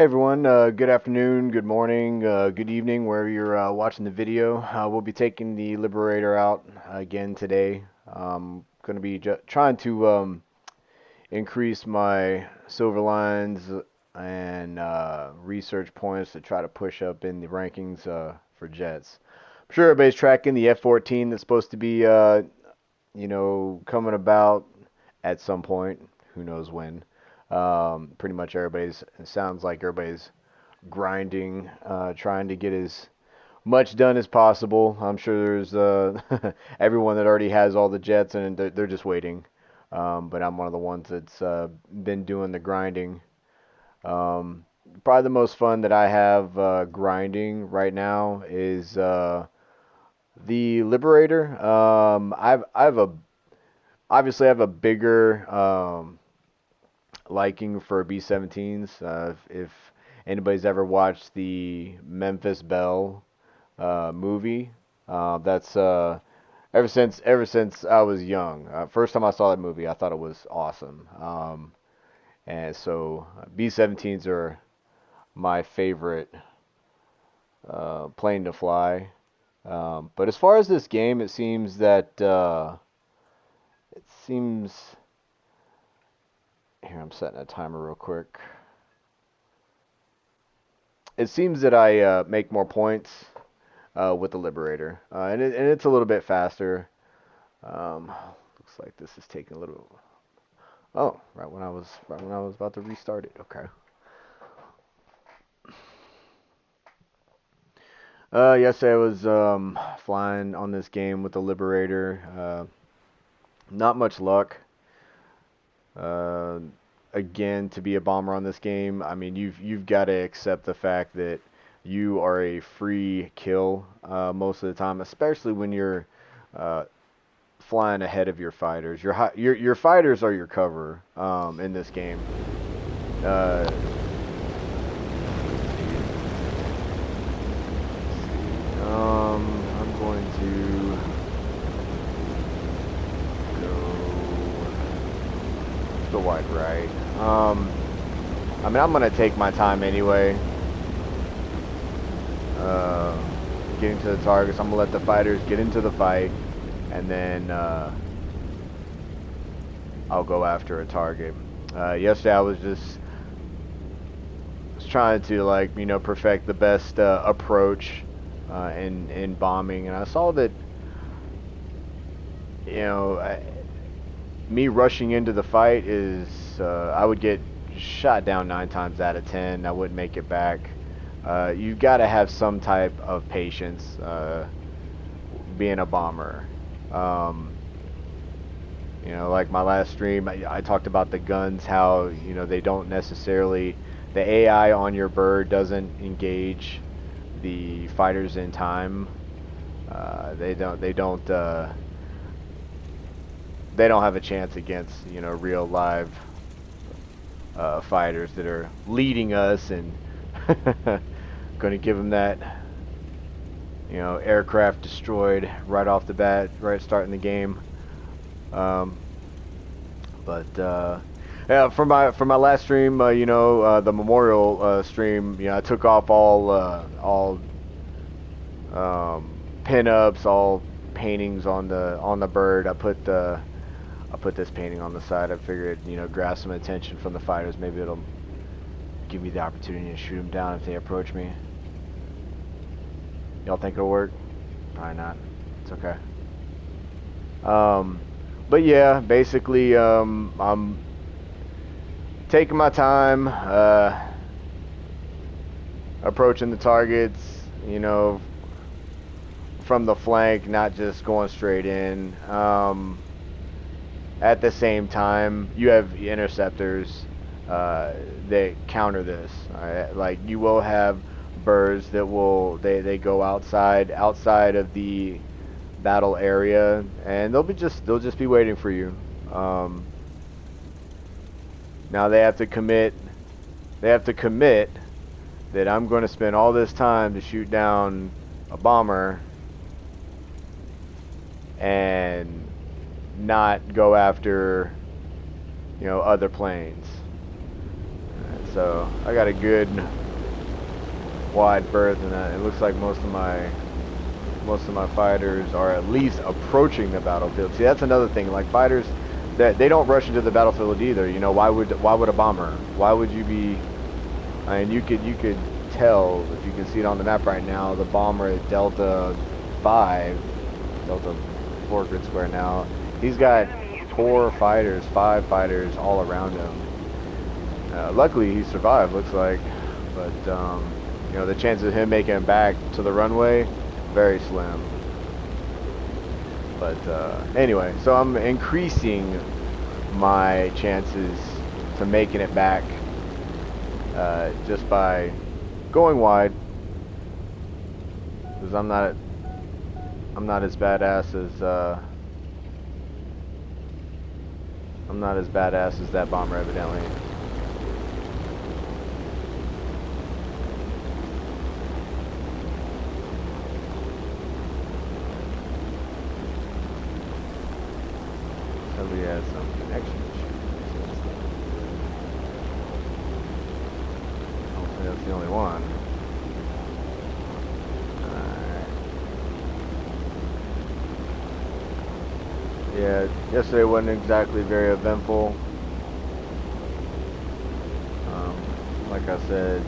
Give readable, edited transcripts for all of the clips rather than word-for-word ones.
Hey everyone, good afternoon, good morning, good evening, wherever you're watching the video. We'll be taking the Liberator out again today. Going to be trying to increase my silver lines and research points to try to push up in the rankings for jets. I'm sure everybody's tracking the F-14 that's supposed to be, coming about at some point. Who knows when? Pretty much everybody's, it sounds like everybody's grinding, trying to get as much done as possible. I'm sure there's everyone that already has all the jets and they're just waiting. But I'm one of the ones that's been doing the grinding. Probably the most fun that I have grinding right now is the Liberator. I've a obviously I have a bigger liking for B-17s. If anybody's ever watched the Memphis Belle movie, that's ever since I was young. First time I saw that movie, I thought it was awesome. And so B-17s are my favorite plane to fly. But as far as this game, it seems that it seems here. I'm setting a timer real quick. It seems that I make more points with the Liberator, and it's a little bit faster. Looks like this is taking a little. Oh, right when I was about to restart it. Okay. Yesterday I was flying on this game with the Liberator. Not much luck. Uh, Again, to be a bomber on this game, I mean you've got to accept the fact that you are a free kill most of the time, especially when you're uh, flying ahead of your fighters. Your fighters are your cover in this game. Uh, I'm going to go wide right. I mean, I'm gonna take my time anyway. Uh, Getting to the targets, I'm gonna let the fighters get into the fight, and then I'll go after a target. Yesterday I was trying to perfect the best approach in bombing, and I saw that you know me rushing into the fight is I would get shot down 9 times out of 10. I wouldn't make it back. You've got to have some type of patience being a bomber. Um, like my last stream, I talked about the guns, how they don't necessarily, the AI on your bird doesn't engage the fighters in time. They don't have a chance against real live fighters that are leading us and going to give them that aircraft destroyed right off the bat, right starting the game. Um, but yeah, for my last stream, the memorial stream, I took off all pin-ups, all paintings on the bird. I put this painting on the side. I figured, grab some attention from the fighters. Maybe it'll give me the opportunity to shoot them down if they approach me. Y'all think it'll work? Probably not. It's okay. But yeah, basically, I'm taking my time, approaching the targets, from the flank, not just going straight in. At the same time, you have interceptors that counter this. Like you will have birds that they go outside of the battle area, and they'll just be waiting for you. Now they have to commit. They have to commit that I'm going to spend all this time to shoot down a bomber and not go after other planes. So I got a good wide berth, and it looks like most of my fighters are at least approaching the battlefield. See, that's another thing. Like fighters, that they don't rush into the battlefield either. You know, why would a bomber? Why would you be? I mean, you could tell if you can see it on the map right now. The bomber at Delta 5, Delta 4 grid square now. He's got 5 fighters all around him. Luckily, he survived. Looks like, but you know, the chances of him making it back to the runway, very slim. But anyway, so I'm increasing my chances to making it back just by going wide, because I'm not as badass as that bomber, evidently. So we had some connection issues. Hopefully that's the only one. Yeah, yesterday wasn't exactly very eventful. Like I said,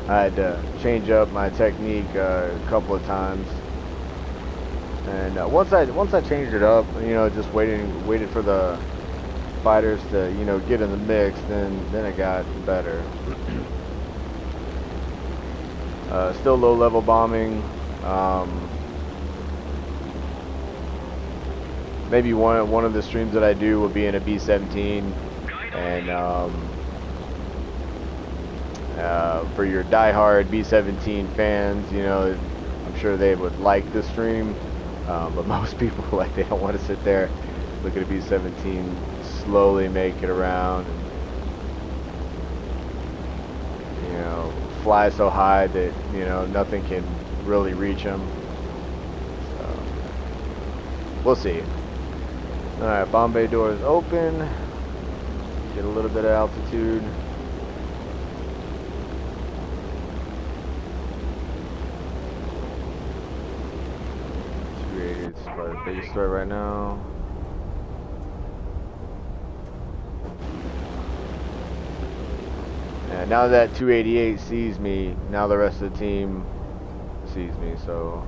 I had to change up my technique a couple of times, and once I changed it up, you know, just waited for the fighters to, you know, get in the mix, then it got better. Still low level bombing. Maybe one of the streams that I do will be in a B-17, and for your diehard B-17 fans, you know, I'm sure they would like this stream, but most people, like, they don't want to sit there, look at a B-17 slowly make it around, and, you know, fly so high that, you know, nothing can really reach them. So we'll see. Alright, bomb bay door is open. Get a little bit of altitude. It's probably the biggest threat right now. And now that 288 sees me, now the rest of the team sees me, so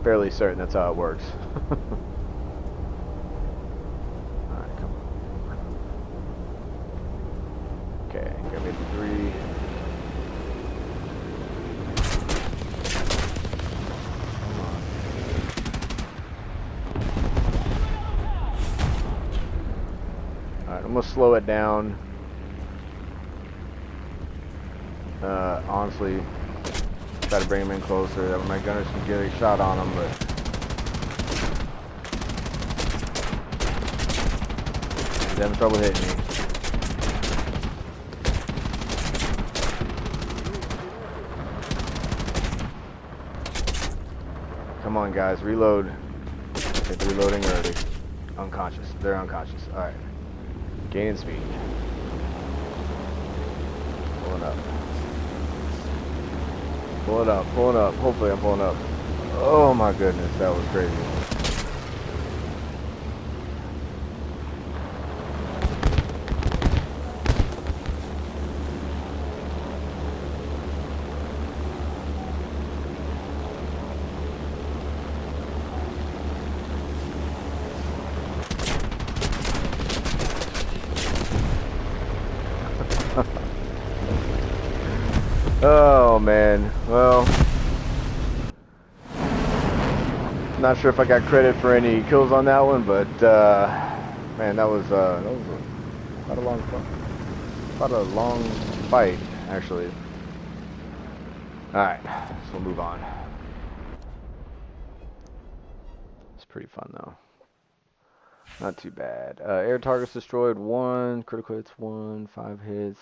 fairly certain that's how it works. Alright, come on. Okay, got me 3. Come on. Alright, I'm gonna slow it down. Honestly, try to bring him in closer. That way my gunners can get a shot on him, but he's having trouble hitting me. Come on, guys, reload. Okay, they're reloading early. Unconscious. They're unconscious. Alright. Gaining speed. Pulling up. Pulling up, pulling up. Hopefully I'm pulling up. Oh my goodness, that was crazy. Oh man, well, not sure if I got credit for any kills on that one, but man, that was quite a long fight, actually. All right, so we'll move on. It's pretty fun though. Not too bad. Air targets destroyed 1, critical hits 1, 5 hits.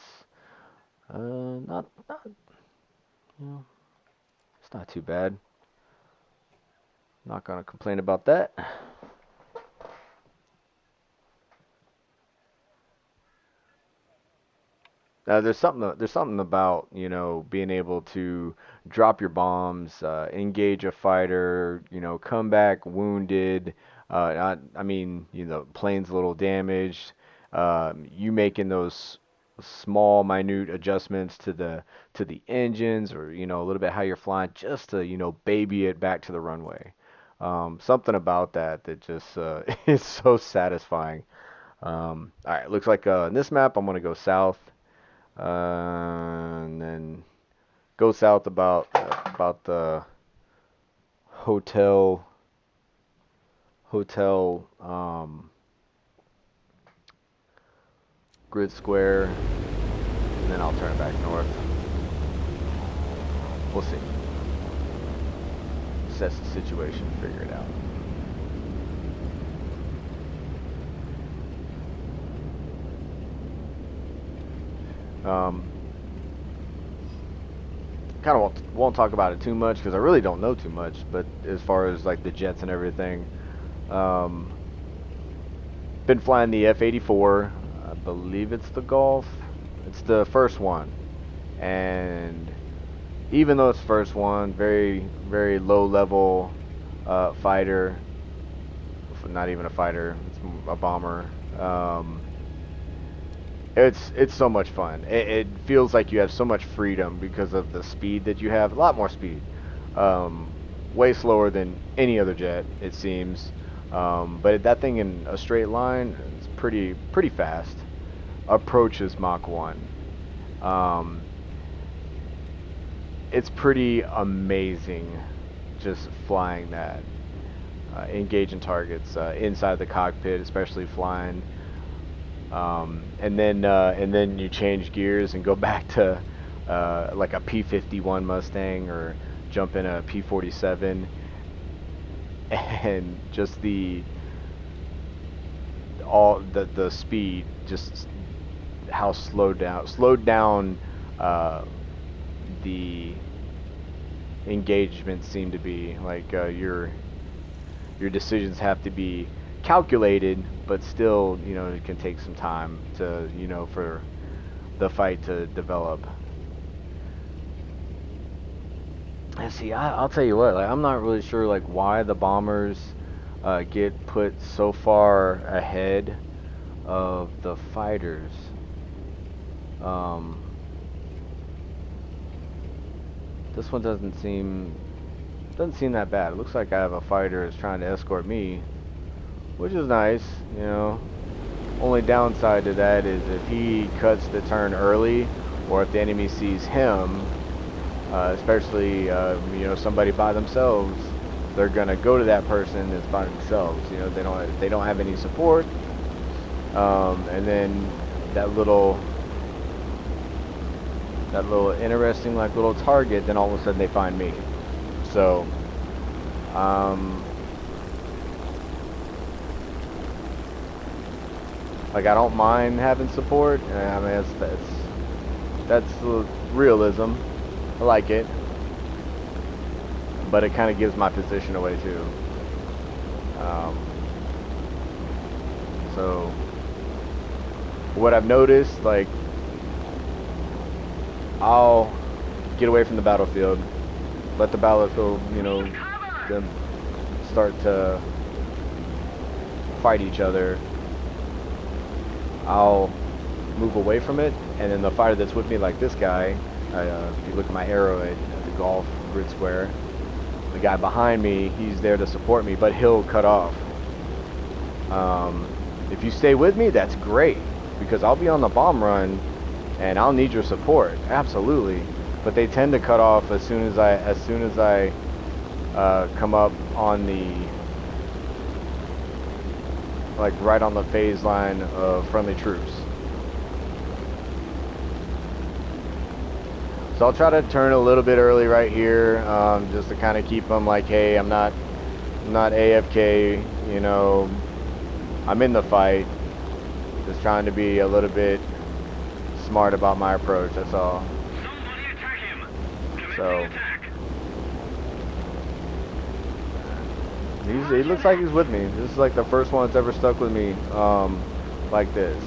Not, you know, it's not too bad. Not gonna complain about that. There's something about, you know, being able to drop your bombs, engage a fighter, you know, come back wounded. I mean, you know, plane's a little damaged. You making those small, minute adjustments to the engines, or you know, a little bit how you're flying, just to, you know, baby it back to the runway. Something about that just is so satisfying. All right, looks like in this map I'm gonna go south. And then go south about the hotel grid square, and then I'll turn it back north. We'll see. Assess the situation, figure it out. Kind of won't talk about it too much because I really don't know too much. But as far as like the jets and everything, um, been flying the F-84. I believe it's the Golf. It's the first one, and even though it's first one, very low level fighter. Not even a fighter. It's a bomber. It's so much fun. It feels like you have so much freedom because of the speed that you have. A lot more speed. Um, Way slower than any other jet, it seems. But that thing in a straight line, it's pretty fast. Approaches Mach 1. Um, it's pretty amazing just flying that. Engaging targets inside the cockpit, especially flying. And then you change gears and go back to like a P-51 Mustang, or jump in a P-47, and just the speed, just how slowed down the engagements seem to be. Like your decisions have to be calculated, but still, you know, it can take some time to, you know, for the fight to develop. And see, I'll tell you what, like, I'm not really sure like why the bombers get put so far ahead of the fighters. Um, this one doesn't seem that bad. It looks like I have a fighter that's trying to escort me, which is nice, you know. Only downside to that is if he cuts the turn early, or if the enemy sees him, especially you know, somebody by themselves, they're gonna go to that person that's by themselves. You know, they don't have any support, and then that little interesting like little target, then all of a sudden they find me. So like, I don't mind having support. I mean, that's realism. I like it, but it kind of gives my position away too. So what I've noticed, like, I'll get away from the battlefield, let the battlefield, you know, them start to fight each other. I'll move away from it, and then the fighter that's with me, like this guy, if you look at my arrow at the Golf grid square, the guy behind me, he's there to support me, but he'll cut off. If you stay with me, that's great, because I'll be on the bomb run, and I'll need your support, absolutely. But they tend to cut off as soon as I come up on the, like, right on the phase line of friendly troops. So I'll try to turn a little bit early right here, just to kind of keep them like, hey, I'm not AFK, you know, I'm in the fight. Just trying to be a little bit smart about my approach, that's all. So He looks like he's with me. This is like the first one that's ever stuck with me, like this.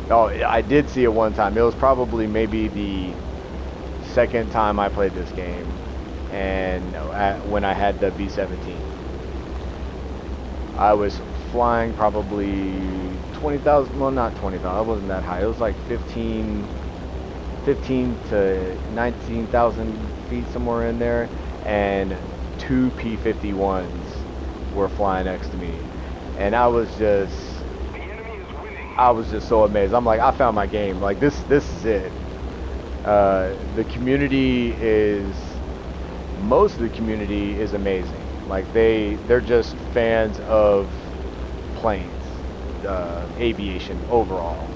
Oh, I did see it one time. It was probably maybe the second time I played this game, and when I had the B-17. I was flying probably 20,000, well, not 20,000, it wasn't that high. It was like 15 to 19,000 feet, somewhere in there, and two P-51s were flying next to me, and I was just so amazed. I'm like, I found my game. Like, this is it. The community is, most of the community is amazing. Like, they're just fans of planes, aviation overall.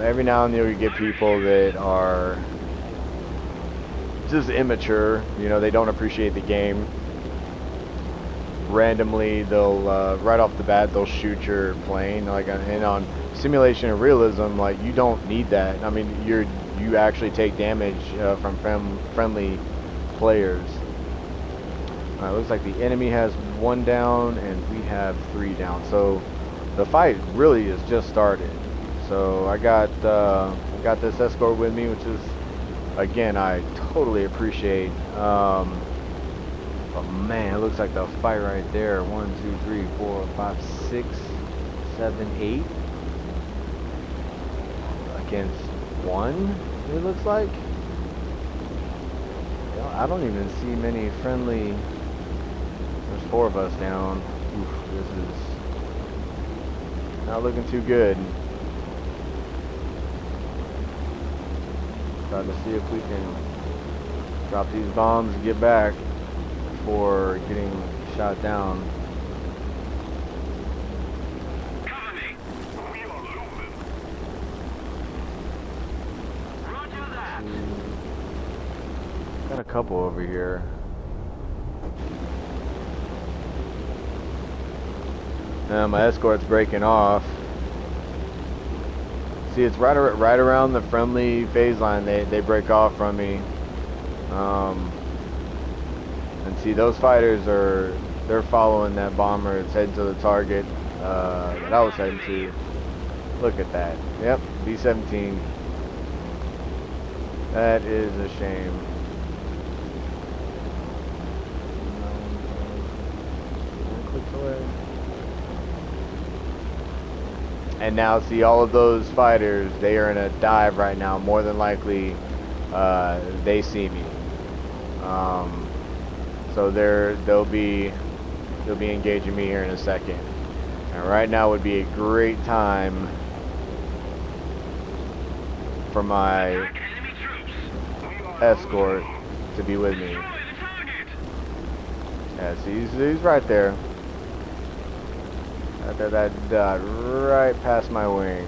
Every now and then you get people that are just immature, you know, they don't appreciate the game. Randomly, they'll, right off the bat, they'll shoot your plane. Like, and on simulation and realism, like, you don't need that. I mean, you actually take damage from friendly players. It looks like the enemy has 1 down and we have 3 down. So the fight really has just started. So I got this escort with me, which is, again, I totally appreciate. But man, it looks like the fight right there. 1, 2, 3, 4, 5, 6, 7, 8 against 1. It looks like. I don't even see many friendly. There's 4 of us down. Oof, this is not looking too good. Trying to see if we can drop these bombs and get back before getting shot down. Got a couple over here. My escort's breaking off. See, it's right around the friendly phase line. They break off from me. And see, those fighters they're following that bomber. It's heading to the target that I was heading to. Look at that. Yep, B-17. That is a shame. And now, see, all of those fighters, they are in a dive right now. More than likely, they see me. So they'll be engaging me here in a second. And right now would be a great time for my escort to be with me. Yeah, see, he's right there. That dot right past my wing.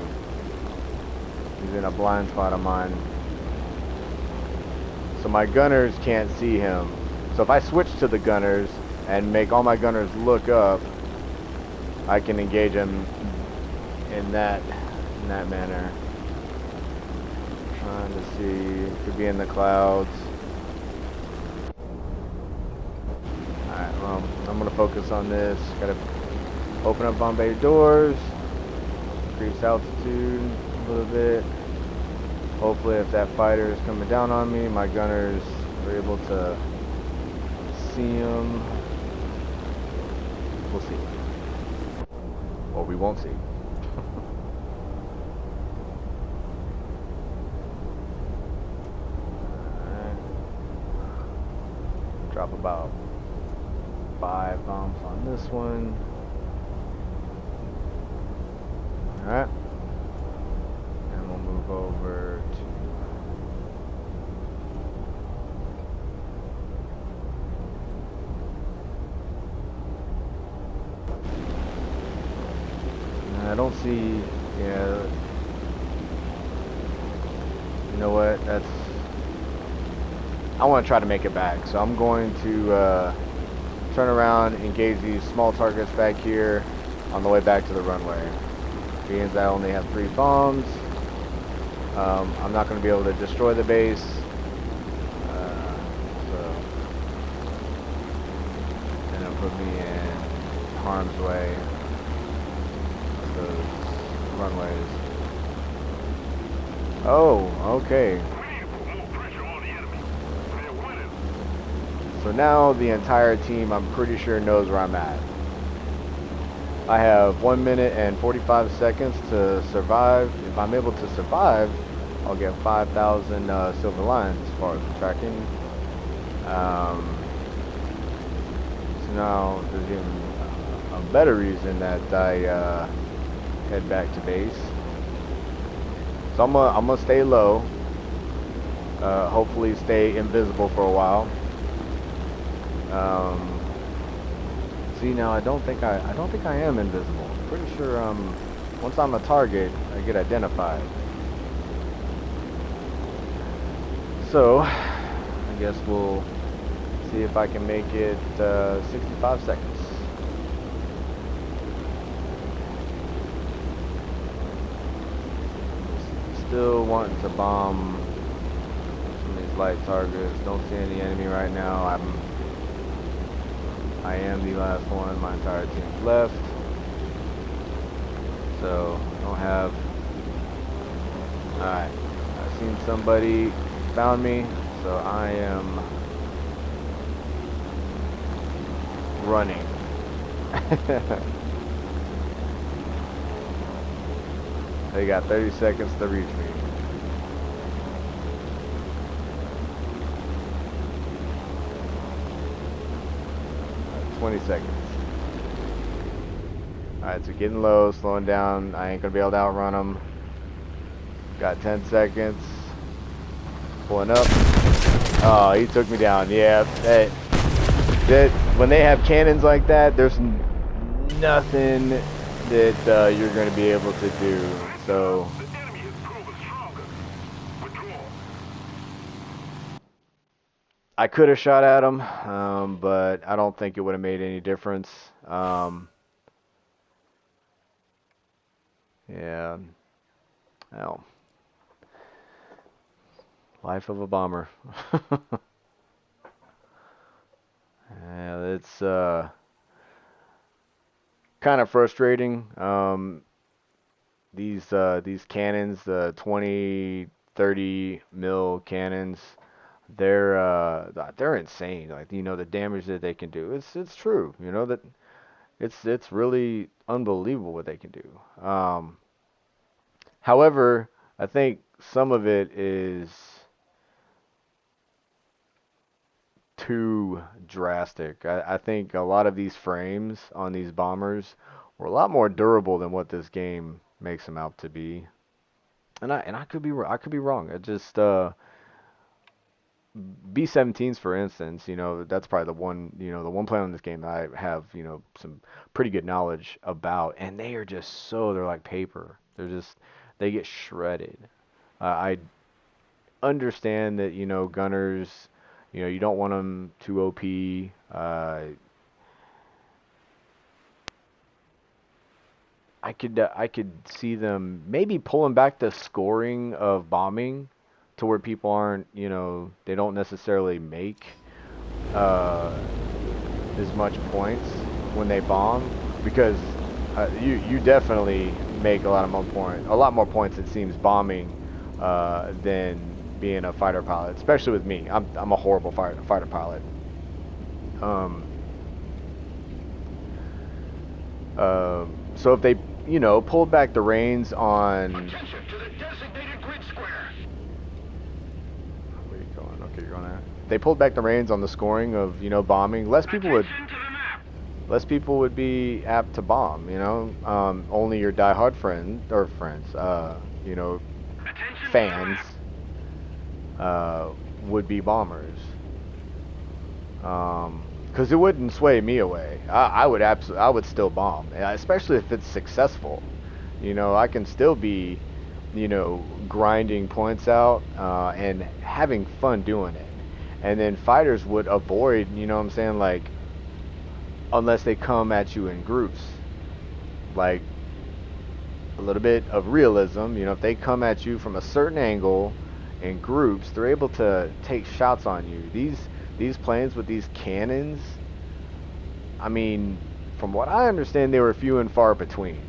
He's in a blind spot of mine. So my gunners can't see him. So if I switch to the gunners and make all my gunners look up, I can engage him in that manner. Trying to see, could be in the clouds. Alright, well, I'm gonna focus on this. Gotta open up bomb bay doors, increase altitude a little bit. Hopefully, if that fighter is coming down on me, my gunners are able to see him. We'll see. Or we won't see. Alright. Drop about 5 bombs on this one. Alright. And we'll move over to I don't see, yeah, you know what, I want to try to make it back, so I'm going to turn around, engage these small targets back here on the way back to the runway. Being that I only have 3 bombs, I'm not going to be able to destroy the base, so put me in harm's way of those runways. Oh, okay. So now the entire team, I'm pretty sure, knows where I'm at. I have 1 minute and 45 seconds to survive. If I'm able to survive, I'll get 5,000 silver lines as far as the tracking. So now there's even a better reason that I head back to base. So I'm gonna stay low. Hopefully stay invisible for a while. See, now I don't think I am invisible. Pretty sure once I'm a target, I get identified. So I guess we'll see if I can make it 65 seconds. Still wanting to bomb some of these light targets. Don't see any enemy right now. I am the last one. My entire team's left. So I don't have. Alright. I've seen somebody found me, so I am running. They got 30 seconds to reach me. Right, 20 seconds. Alright, so getting low, slowing down. I ain't gonna be able to outrun them. Got 10 seconds. Pulling up. Oh, he took me down. Yeah, that when they have cannons like that, there's nothing that you're going to be able to do. So I could have shot at him, but I don't think it would have made any difference. Yeah. Well, life of a bomber. Yeah, it's kind of frustrating. These cannons, the 20, 30 mil cannons, they're insane. Like, you know, the damage that they can do. It's true. You know that it's really unbelievable what they can do. However, I think some of it is too drastic. I think a lot of these frames on these bombers were a lot more durable than what this game makes them out to be. And I could be wrong. It just B-17s, for instance, you know, that's probably the one plane on this game that I have, you know, some pretty good knowledge about, and they are just they're like paper. They get shredded. I understand that, you know, gunners, you know, you don't want them too OP. I could see them maybe pulling back the scoring of bombing to where people aren't, you know, they don't necessarily make as much points when they bomb, because you definitely make a lot more points, it seems, bombing than being a fighter pilot, especially with me. I'm a horrible fighter pilot. So if they, you know, pulled back the reins on. Attention to the designated grid square. Where are you going? Okay, you're going there. They pulled back the reins on the scoring of, you know, bombing. Less people would be apt to bomb. You know, only your diehard friends, you know, fans would be bombers. Because it wouldn't sway me away. I would still bomb, especially if it's successful. You know, I can still be, you know, grinding points out and having fun doing it. And then fighters would avoid, you know what I'm saying, like, unless they come at you in groups. Like, a little bit of realism, you know, if they come at you from a certain angle in groups, they're able to take shots on you. These planes with these cannons, I mean, from what I understand, they were few and far between.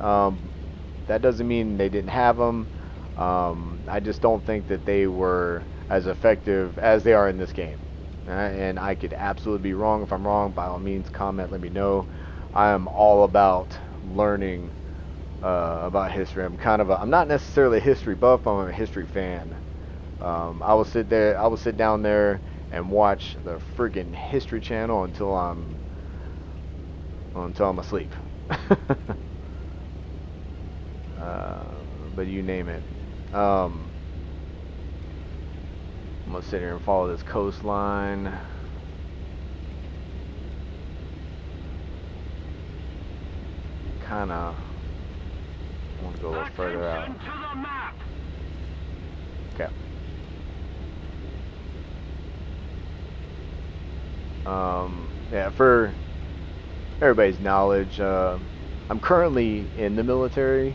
Um, that doesn't mean they didn't have them. I just don't think that they were as effective as they are in this game. And I could absolutely be wrong. If I'm wrong, by all means, comment, let me know. I am all about learning about history. I'm not necessarily a history buff, I'm a history fan. I will sit down there and watch the friggin' History Channel until I'm asleep. uh, but you name it. Um, I'm gonna sit here and follow this coastline. Kinda want to go a little further out. Okay. Yeah, for everybody's knowledge, I'm currently in the military.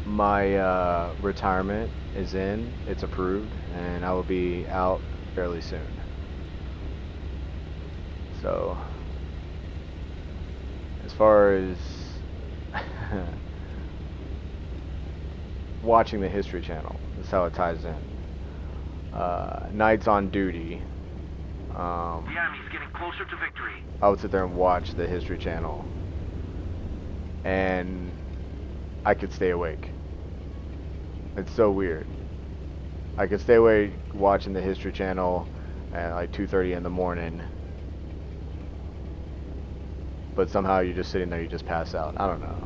My retirement is in, it's approved, and I will be out fairly soon. So, as far as watching the History Channel, that's how it ties in. Nights on duty. The enemy's getting closer to victory. I would sit there and watch the History Channel, and I could stay awake. It's so weird. I could stay awake watching the History Channel at like 2:30 in the morning, but somehow you're just sitting there, you just pass out. I don't know.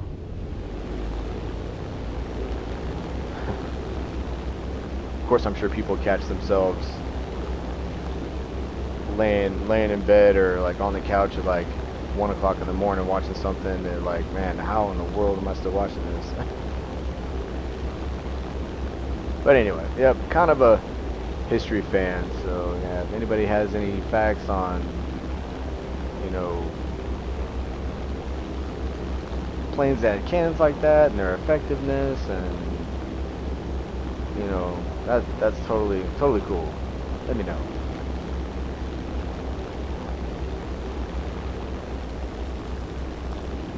Of course, I'm sure people catch themselves laying in bed or like on the couch at like 1 o'clock in the morning watching something. They're like, man, how in the world am I still watching this? But anyway, yep, kind of a history fan. So yeah, if anybody has any facts on, you know, planes that had cannons like that and their effectiveness, and you know, that's totally cool. Let me know.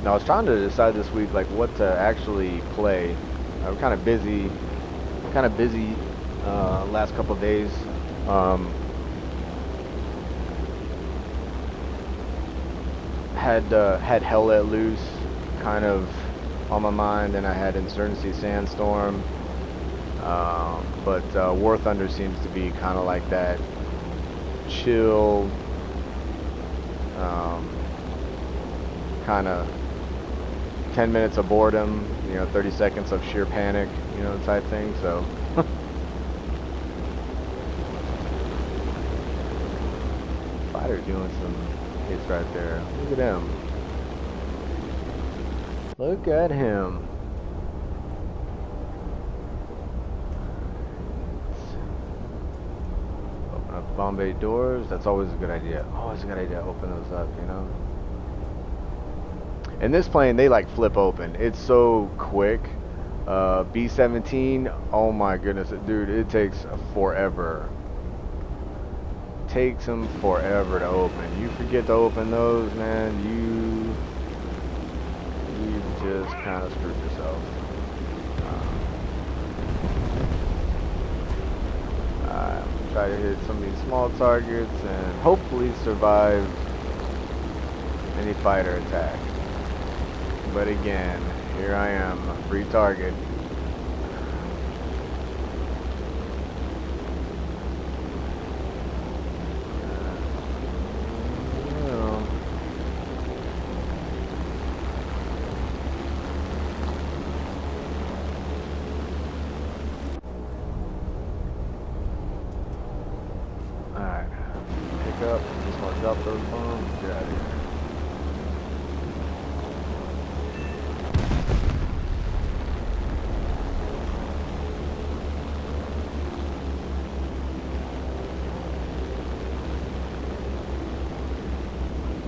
Now I was trying to decide this week like what to actually play. I'm kind of busy. Last couple of days. Had Hell Let Loose kind of on my mind, and I had Insurgency Sandstorm. But War Thunder seems to be kind of like that chill, kind of 10 minutes of boredom, 30 seconds of sheer panic, type thing. So fighter doing some hits right there. Look at him. Look at him. Open up the bomb bay doors. That's always a good idea. Always a good idea to open those up, And this plane, they like flip open. It's so quick. B-17, oh my goodness, dude, it takes forever. Takes them forever to open. You forget to open those, man, you just kind of screwed yourself. Try to hit some of these small targets and hopefully survive any fighter attack. But again, here I am, a free target. Alright, pick up, just want to drop those bombs, get out of here.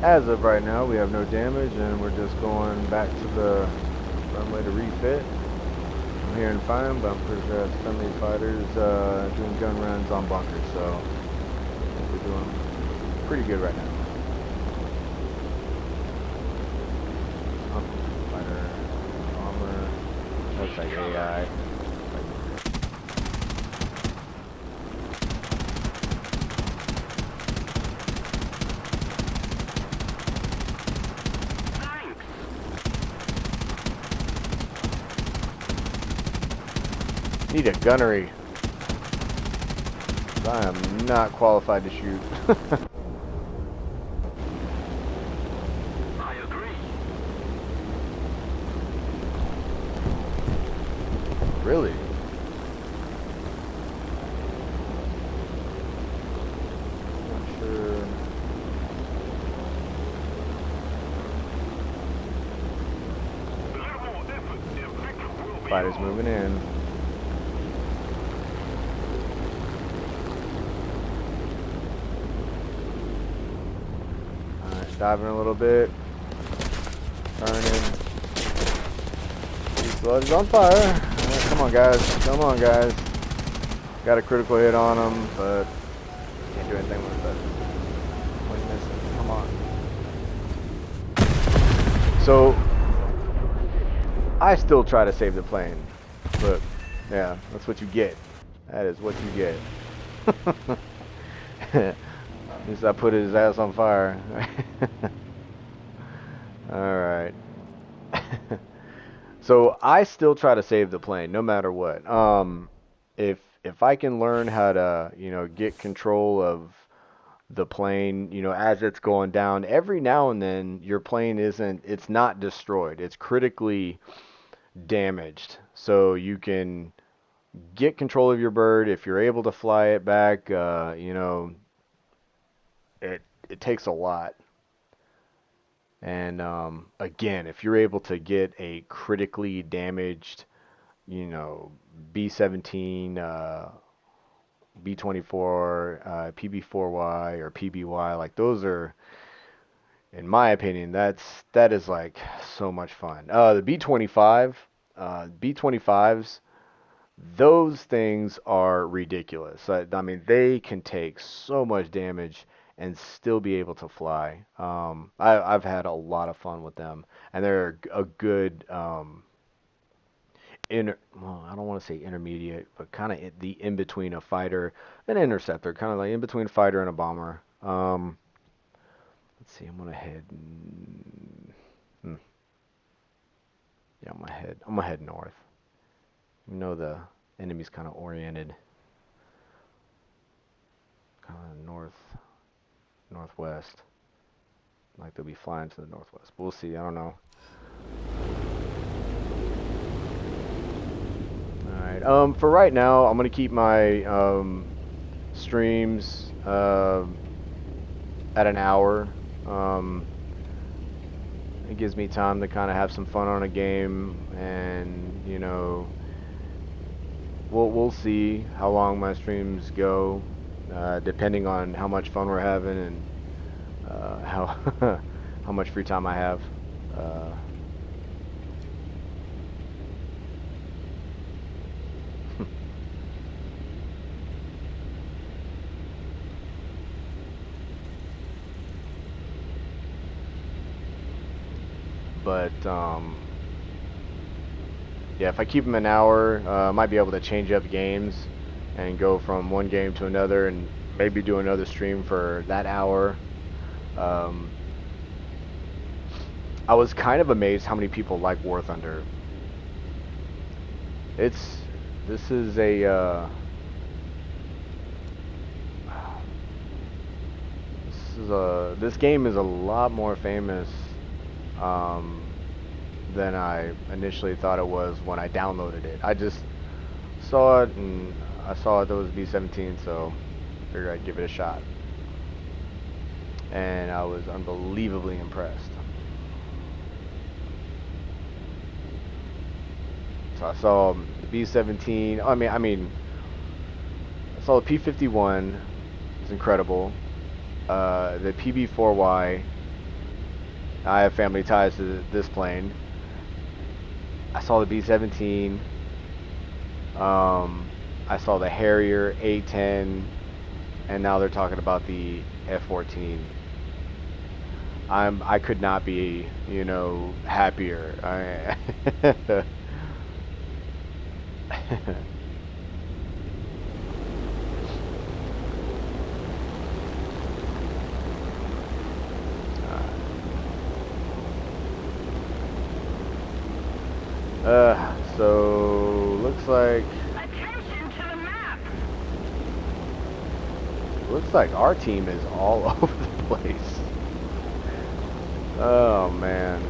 As of right now, we have no damage, and we're just going back to the runway to refit. I'm hearing fine, but I'm pretty sure that's friendly fighters doing gun runs on bunkers, so I think we're doing pretty good right now. Oh, fighter, armor, looks like AI. Need a gunnery. I am not qualified to shoot. I agree. Really? Not sure. Fighters moving in. Alright, diving a little bit. Turning. These blood is on fire. Alright, come on guys. Come on guys. Got a critical hit on him, but can't do anything with it. What are you missing? Come on. So I still try to save the plane. But yeah, that's what you get. That is what you get. At least I put his ass on fire. Alright. So I still try to save the plane no matter what. If I can learn how to, get control of the plane, as it's going down, every now and then your plane it's not destroyed. It's critically damaged. So you can get control of your bird if you're able to fly it back. It takes a lot. And again, if you're able to get a critically damaged, B-17, B-24, PB4Y or PBY, like those are, in my opinion, that is like so much fun. The B-25, B-25s, those things are ridiculous. I mean, they can take so much damage and still be able to fly. I've had a lot of fun with them, and they're a good well, I don't want to say intermediate, but kind of the in between a fighter and an interceptor, kind of like in between a fighter and a bomber. Let's see, I'm gonna head. Yeah, I'm gonna head north. You know the enemy's kind of oriented, kind of northwest. Like they'll be flying to the northwest. But we'll see. I don't know. All right. For right now, I'm gonna keep my streams at an hour. It gives me time to kind of have some fun on a game, and we'll see how long my streams go, depending on how much fun we're having and how how much free time I have. Uh, but yeah, if I keep them an hour, I might be able to change up games and go from one game to another, and maybe do another stream for that hour. Um, I was kind of amazed how many people like War Thunder. It's this is a this game is a lot more famous um, than I initially thought it was when I downloaded it. I just saw it, and I saw it, there was B-17, so I figured I'd give it a shot. And I was unbelievably impressed. So I saw the B-17. I mean, I saw the P-51. It's incredible. The PB4Y. I have family ties to this plane. I saw the B-17. I saw the Harrier, A-10, and now they're talking about the F-14. I could not be, happier. So looks like Attention to the map! our team is all over the place. Oh man.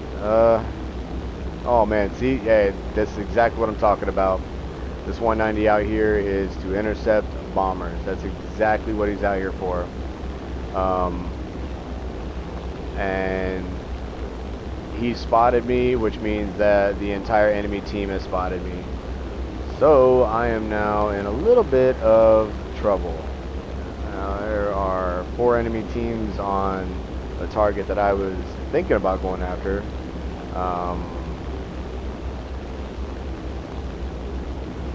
Oh man. See, yeah, that's exactly what I'm talking about. This 190 out here is to intercept bombers. That's exactly what he's out here for. And he spotted me, which means that the entire enemy team has spotted me. So I am now in a little bit of trouble. Now, there are 4 enemy teams on a target that I was thinking about going after.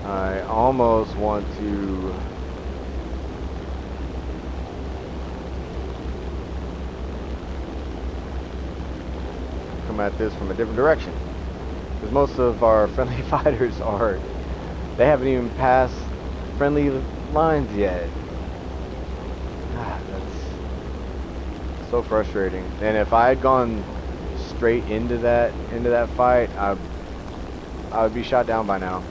I almost want to come at this from a different direction, because most of our friendly fighters they haven't even passed friendly lines yet. That's so frustrating. And if I had gone straight into that fight, I would be shot down by now.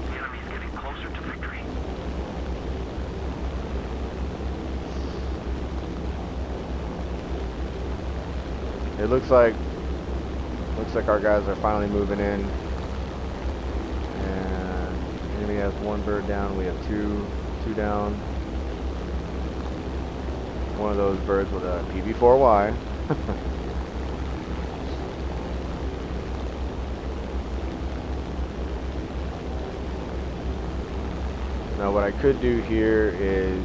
The enemy's getting closer to victory. It looks like our guys are finally moving in. And enemy has 1 bird down. We have two down. One of those birds with a PB4Y. Now what I could do here is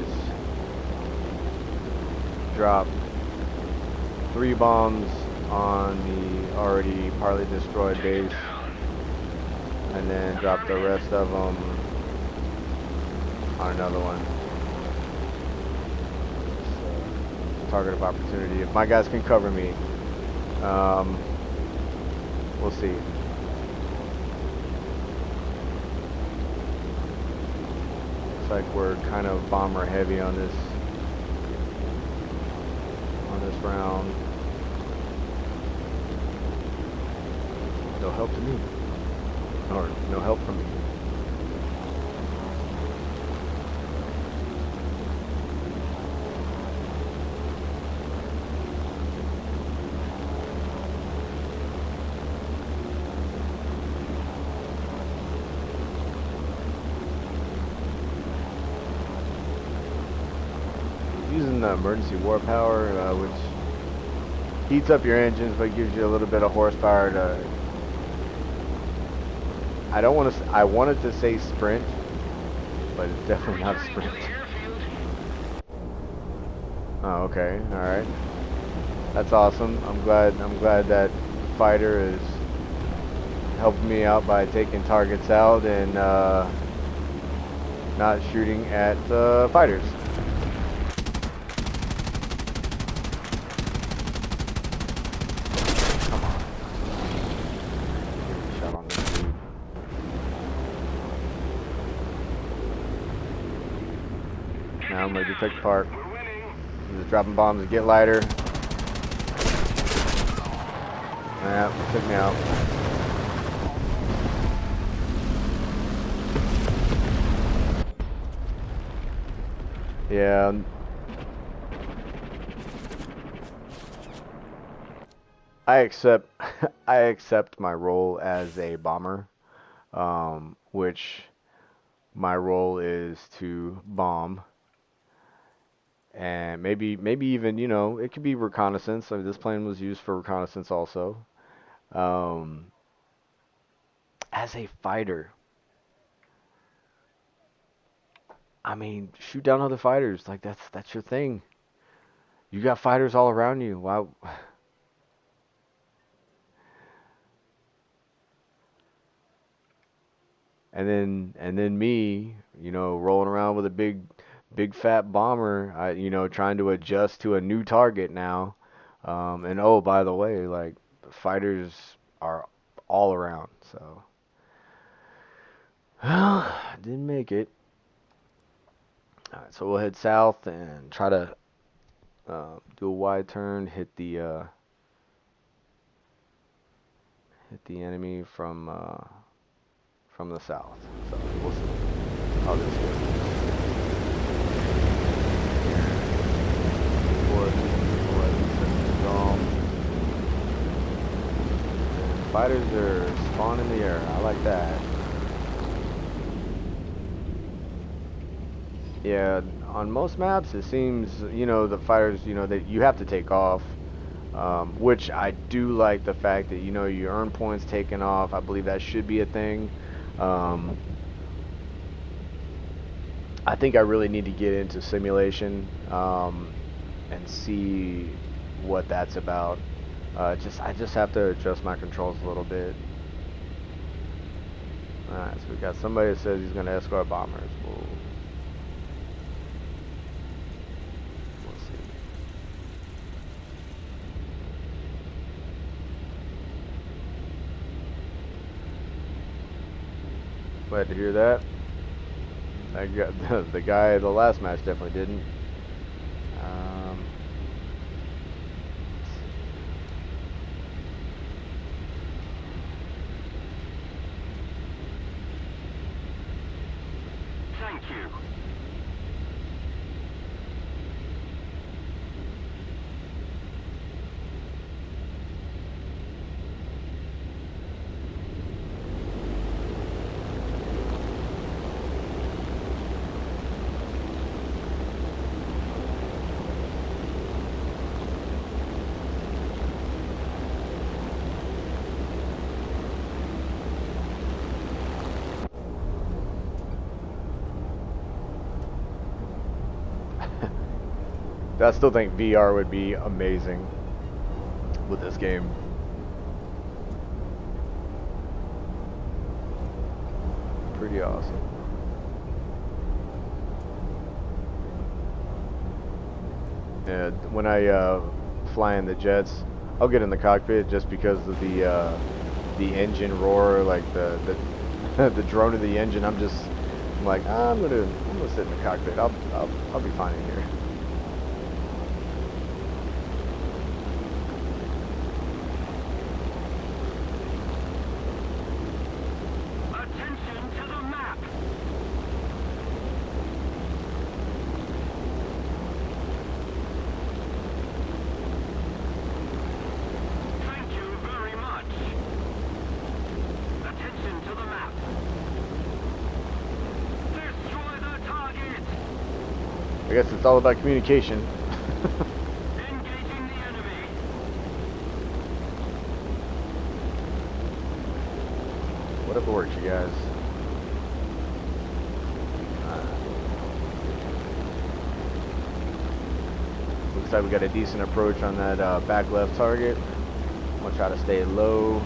drop 3 bombs on the already partly destroyed base, and then drop the rest of them on another one. So, target of opportunity. If my guys can cover me, we'll see. Looks like we're kind of bomber heavy on this round. No help to me, or no help from me. Using the emergency war power, which heats up your engines but gives you a little bit of horsepower to, I wanted to say sprint, but it's definitely not a sprint. Oh, okay, alright. That's awesome. I'm glad that fighter is helping me out by taking targets out and not shooting at fighters. Come on. Shot on this dude. Now I'm ready to take the part. I'm just dropping bombs to get lighter. Yeah, took me out. Yeah. I accept I accept my role as a bomber, which my role is to bomb, and maybe even, it could be reconnaissance. I mean, this plane was used for reconnaissance also. Um, as a fighter, I mean, shoot down other fighters. Like, that's your thing. You got fighters all around you. Why? and then me, rolling around with a big fat bomber, trying to adjust to a new target now. And oh, by the way, like fighters are all around, so didn't make it. All right, so we'll head south and try to do a wide turn, hit the enemy from the south. So we'll see how this goes. Fighters are spawning in the air. I like that. Yeah, on most maps it seems, the fighters, that you have to take off. Which I do like the fact that, you earn points taking off. I believe that should be a thing. I think I really need to get into simulation and see what that's about. I just have to adjust my controls a little bit. Alright, so we got somebody that says he's going to escort bombers. We'll see. Glad to hear that. I got the guy the last match definitely didn't. Thank you. I still think VR would be amazing with this game. Pretty awesome. And when I fly in the jets, I'll get in the cockpit just because of the engine roar, like the drone of the engine. I'm like, I'm gonna sit in the cockpit. I'll be fine in here. I guess it's all about communication. Engaging the enemy. Whatever works, you guys. Looks like we got a decent approach on that back left target. I'm gonna try to stay low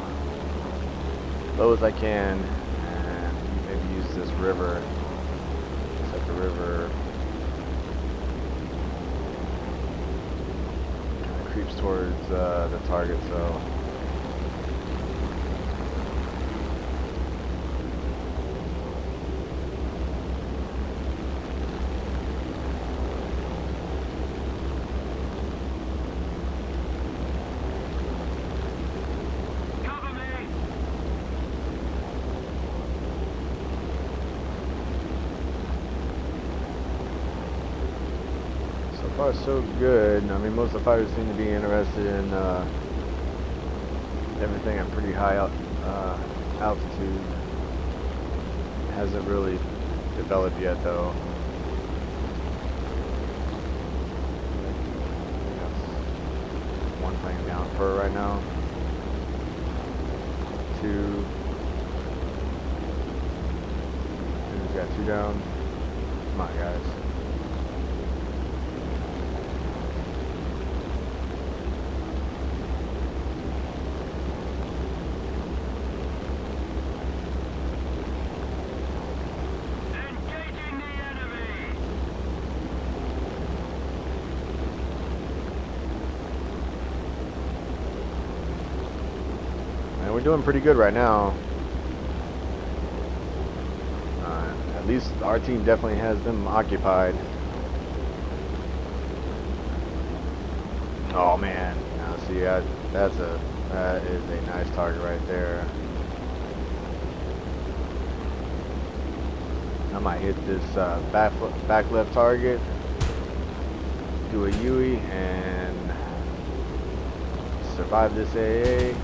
as I can, and maybe use this river. Set the river. Creeps towards the target, so Cover me. so far so good. I mean, most of the fighters seem to be interested in everything at pretty high altitude. Hasn't really developed yet, though. One plane down per right now. Two. We've got two down. Come on, guys. And we're doing pretty good right now. At least our team definitely has them occupied. Oh man, now see that is a nice target right there. I might hit this back left target, do a UE, and survive this AA.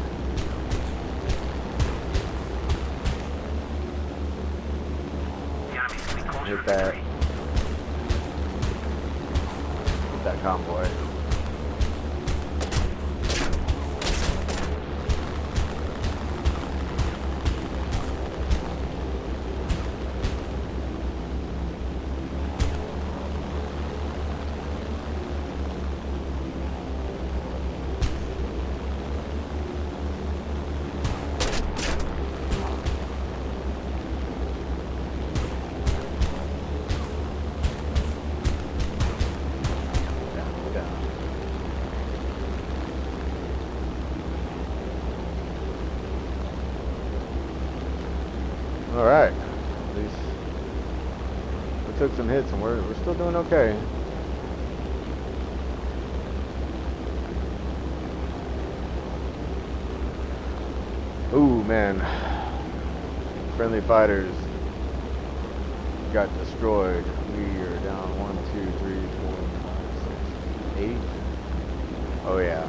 Hit that convoy. All right, at least we took some hits and we're still doing okay. Ooh man, friendly fighters got destroyed. We are down 1, 2, 3, 4, 5, 6, 8. Oh yeah,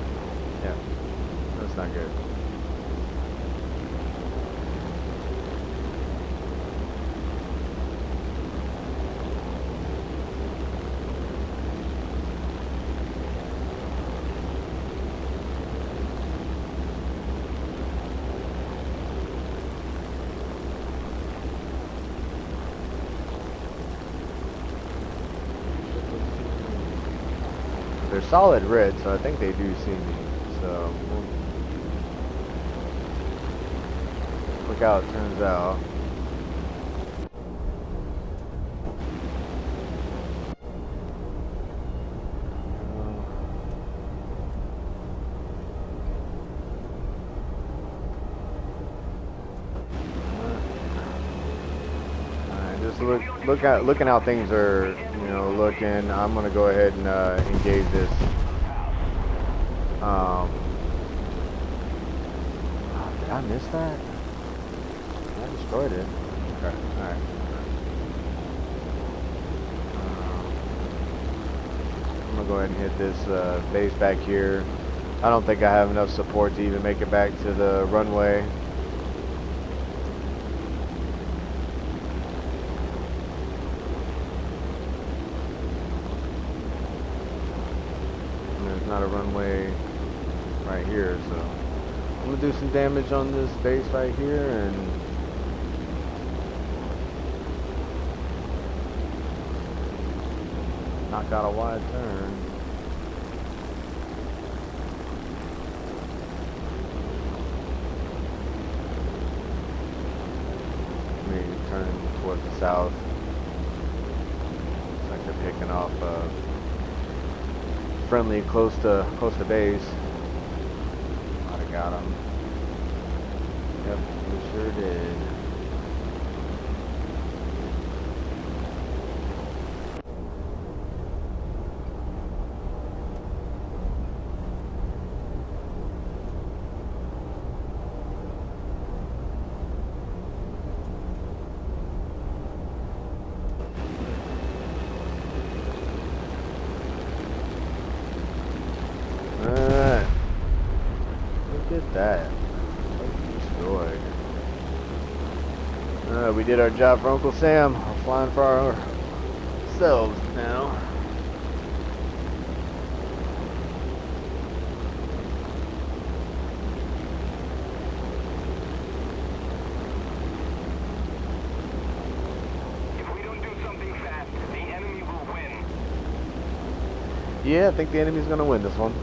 that's not good. They're solid red, so I think they do see me. So look how it turns out. Just looking how things are, looking. I'm gonna go ahead and engage this. Did I miss that? I destroyed it. Okay, all right. I'm gonna go ahead and hit this base back here. I don't think I have enough support to even make it back to the runway. Not a runway right here, so I'm gonna do some damage on this base right here and knock out a wide turn. Maybe turn towards the south. Looks like they're picking off friendly close to base. Might have got him. Yep, we sure did. Look at that. Destroyed. We did our job for Uncle Sam. We're flying for ourselves now. If we don't do something fast, the enemy will win. Yeah, I think the enemy's gonna win this one.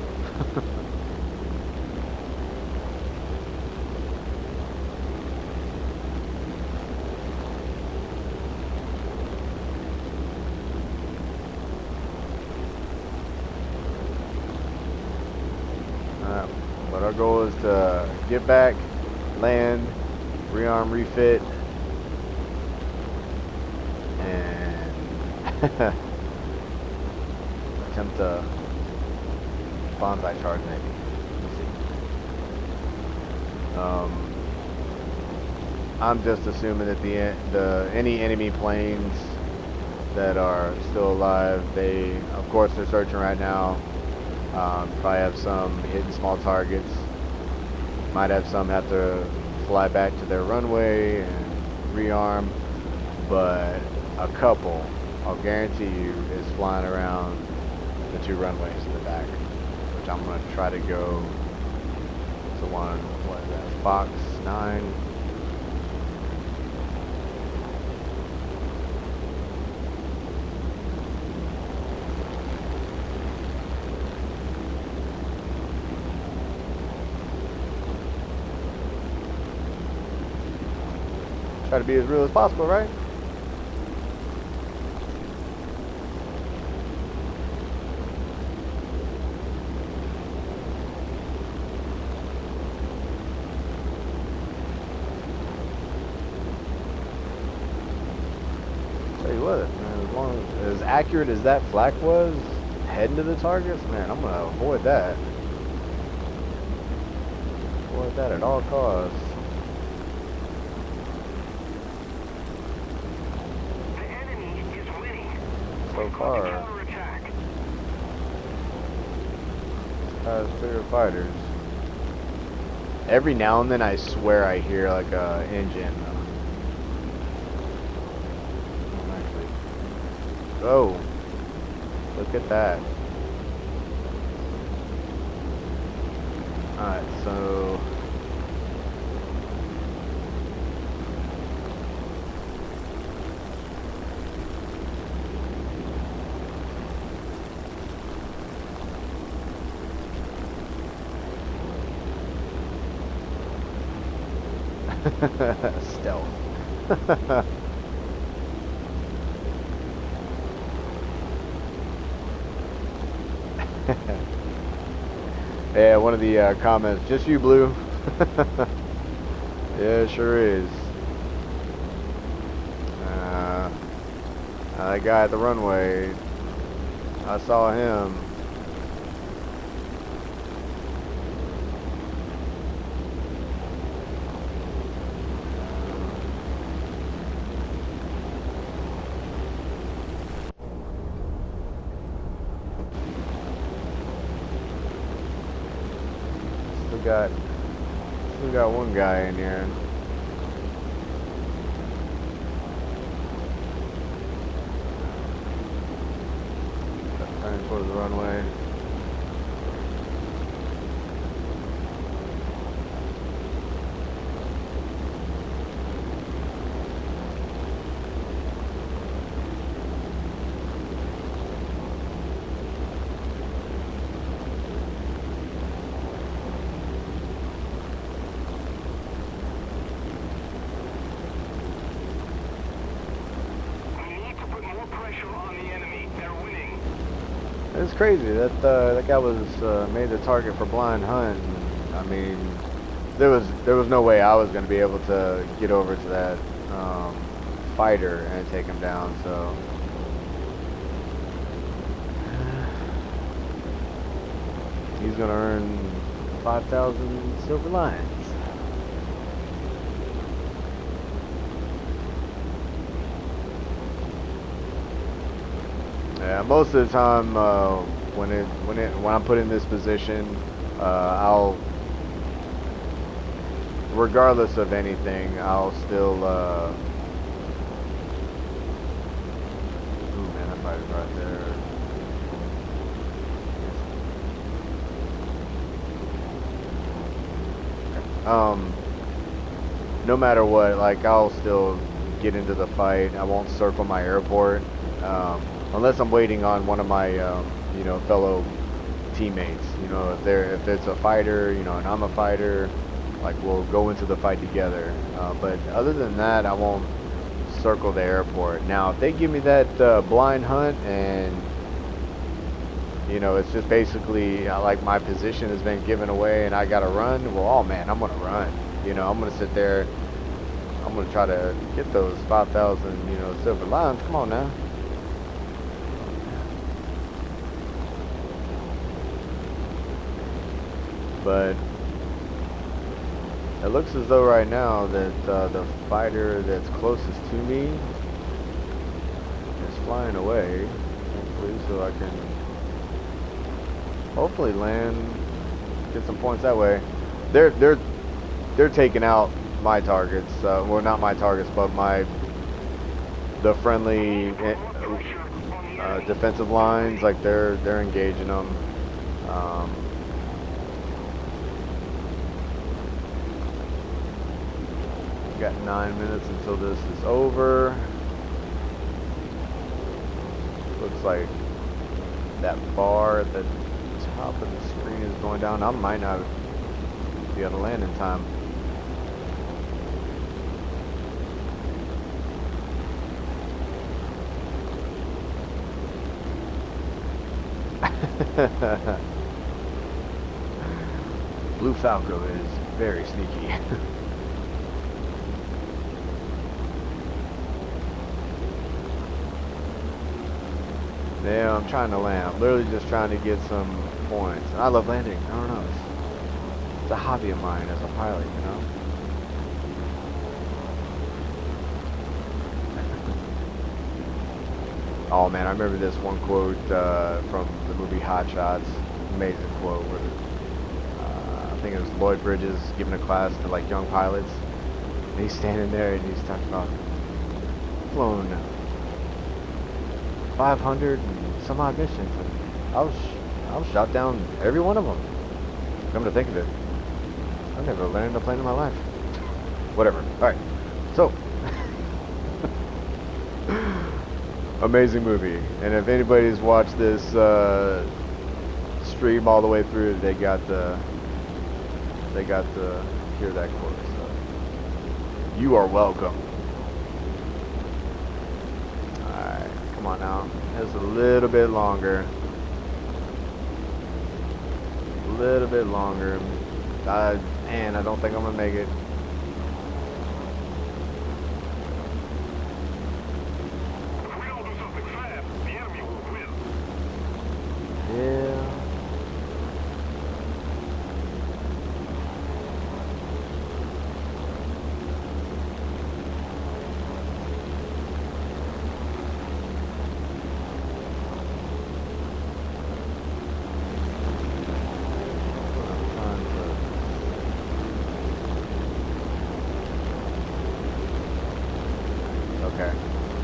But our goal is to get back, land, rearm, refit, and attempt a bonsai charge maybe. Let's see. I'm just assuming that any enemy planes that are still alive, of course they're searching right now. Probably have some hitting small targets. Might have some have to fly back to their runway and rearm, but a couple, I'll guarantee you, is flying around the 2 runways in the back, which I'm going to try to go to one, what is that, Fox 9. Try to be as real as possible, right? Tell you what, man, as accurate as that flak was, heading to the targets, man, I'm gonna avoid that. Avoid that at all costs. So far, has bigger fighters. Every now and then I swear I hear like a engine. Oh, look at that. Alright, so stealth. Yeah, one of the comments, just you, Blue. Yeah, it sure is. That guy at the runway, I saw him. Still got one guy in here. Turning towards the runway. It's crazy that that guy was made the target for blind hunt. I mean, there was no way I was going to be able to get over to that fighter and take him down. So he's going to earn 5,000 silver lions. Yeah, most of the time when I'm put in this position, I'll, regardless of anything, I'll still. Ooh man, that fighter's right there. No matter what, like I'll still get into the fight. I won't circle my airport. Unless I'm waiting on one of my, you know, fellow teammates. You know, if it's a fighter, you know, and I'm a fighter, like we'll go into the fight together. But other than that, I won't circle the airport. Now, if they give me that blind hunt and, you know, it's just basically like my position has been given away and I gotta run, well, oh man, I'm gonna run. You know, I'm gonna sit there. I'm gonna try to get those 5,000, you know, silver lines. Come on now. But it looks as though right now that the fighter that's closest to me is flying away. Hopefully, so I can hopefully land, get some points that way. They're they're they're taking out my targets. Well, not my targets, but the friendly defensive lines. Like they're engaging them. Um, got 9 minutes until this is over. Looks like that bar at the top of the screen is going down. I might not be able to land in time. Blue Falco is very sneaky. Yeah, I'm trying to land. I'm literally just trying to get some points. And I love landing. I don't know. It's a hobby of mine as a pilot, you know? Oh man, I remember this one quote from the movie Hot Shots. Amazing quote where I think it was Lloyd Bridges giving a class to like young pilots. And he's standing there and he's talking about flown 500 and some odd missions. And I was shot down every one of them. Come to think of it, I've never landed a plane in my life. Whatever. All right. So, amazing movie. And if anybody's watched this stream all the way through, they got to hear that quote. So, you are welcome. All right. Come on now. Just a little bit longer. A little bit longer. Man, I don't think I'm gonna make it. If we don't do something fast, the enemy will win. Yeah. Okay.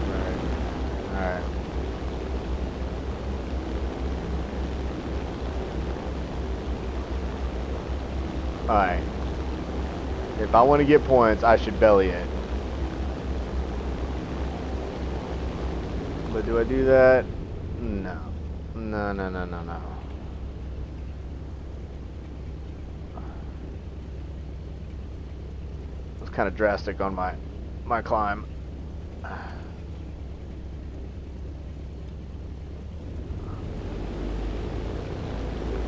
Alright. Alright. Alright. If I want to get points, I should belly it. But do I do that? No. No, no, no, no, no. It's kind of drastic on my climb.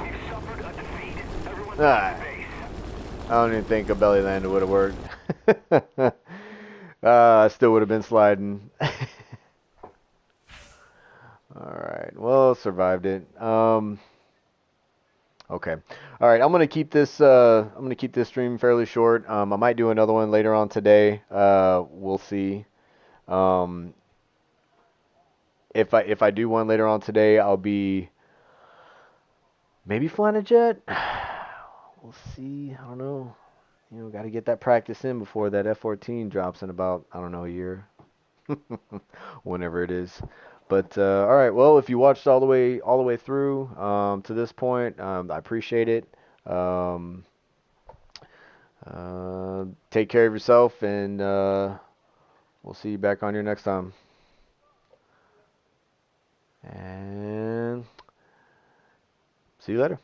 We've suffered a defeat. Everyone Alright. back to base. I don't even think a belly lander would have worked. I still would have been sliding. Alright. Well, survived it. Okay. All right. I'm gonna keep this. I'm gonna keep this stream fairly short. I might do another one later on today. We'll see. Um, if I do one later on today, I'll be maybe flying a jet. We'll see. I don't know. You know, got to get that practice in before that F-14 drops in about, I don't know, a year, whenever it is. But all right. Well, if you watched all the way through to this point, I appreciate it. Um, take care of yourself, and we'll see you back on here next time. And see you later.